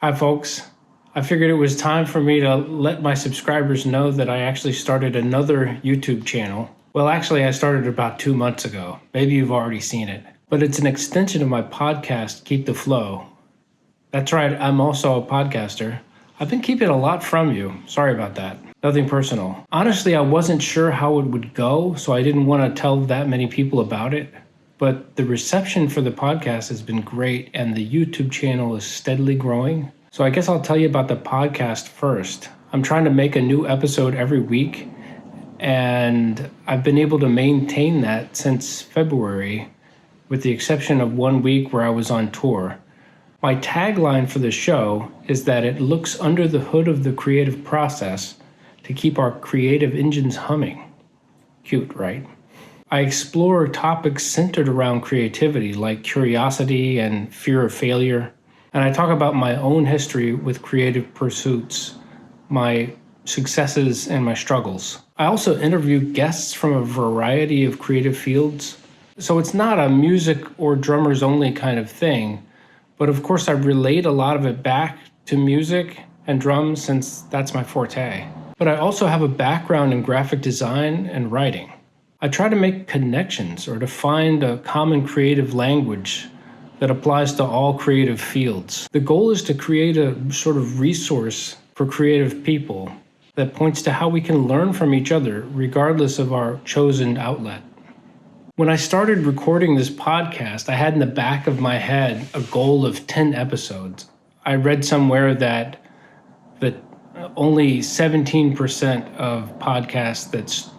Hi, folks. I figured it was time for me to let my subscribers know that I actually started another YouTube channel. Well, actually, I started about 2 months ago. Maybe you've already seen it. But it's an extension of my podcast, Keep the Flow. That's right, I'm also a podcaster. I've been keeping a lot from you. Sorry about that. Nothing personal. Honestly, I wasn't sure how it would go, so I didn't want to tell that many people about it. But the reception for the podcast has been great, and the YouTube channel is steadily growing. So I guess I'll tell you about the podcast first. I'm trying to make a new episode every week, and I've been able to maintain that since February, with the exception of 1 week where I was on tour. My tagline for the show is that it looks under the hood of the creative process to keep our creative engines humming. Cute, right? I explore topics centered around creativity, like curiosity and fear of failure. And I talk about my own history with creative pursuits, my successes and my struggles. I also interview guests from a variety of creative fields. So it's not a music or drummers only kind of thing, but of course I relate a lot of it back to music and drums since that's my forte. But I also have a background in graphic design and writing. I try to make connections or to find a common creative language that applies to all creative fields. The goal is to create a sort of resource for creative people that points to how we can learn from each other regardless of our chosen outlet. When I started recording this podcast, I had in the back of my head a goal of 10 episodes. I read somewhere that only 17% of podcasts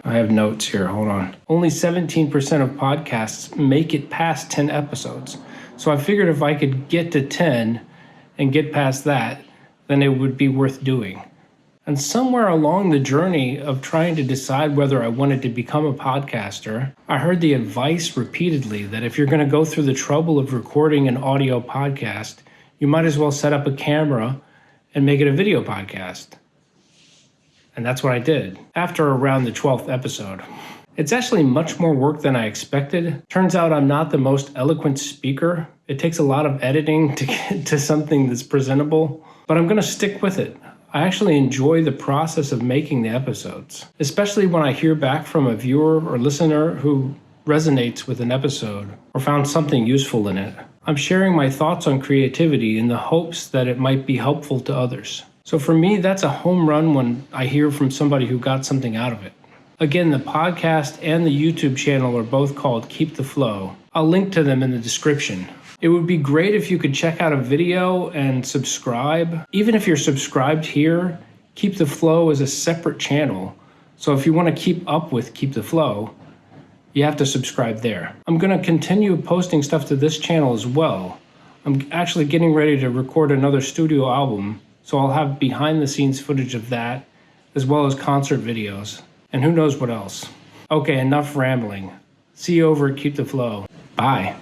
I have notes here, hold on. Only 17% of podcasts make it past 10 episodes. So I figured if I could get to 10 and get past that, then it would be worth doing. And somewhere along the journey of trying to decide whether I wanted to become a podcaster, I heard the advice repeatedly that if you're going to go through the trouble of recording an audio podcast, you might as well set up a camera and make it a video podcast. And that's what I did after around the 12th episode. It's actually much more work than I expected. Turns out I'm not the most eloquent speaker. It takes a lot of editing to get to something that's presentable, but I'm going to stick with it. I actually enjoy the process of making the episodes, especially when I hear back from a viewer or listener who resonates with an episode or found something useful in it. I'm sharing my thoughts on creativity in the hopes that it might be helpful to others. So for me, that's a home run when I hear from somebody who got something out of it. Again, the podcast and the YouTube channel are both called Keep the Flow. I'll link to them in the description. It would be great if you could check out a video and subscribe. Even if you're subscribed here, Keep the Flow is a separate channel. So if you want to keep up with Keep the Flow, you have to subscribe there. I'm going to continue posting stuff to this channel as well. I'm actually getting ready to record another studio album, so I'll have behind the scenes footage of that, as well as concert videos, and who knows what else. Okay, enough rambling. See you over at Keep the Flow. Bye.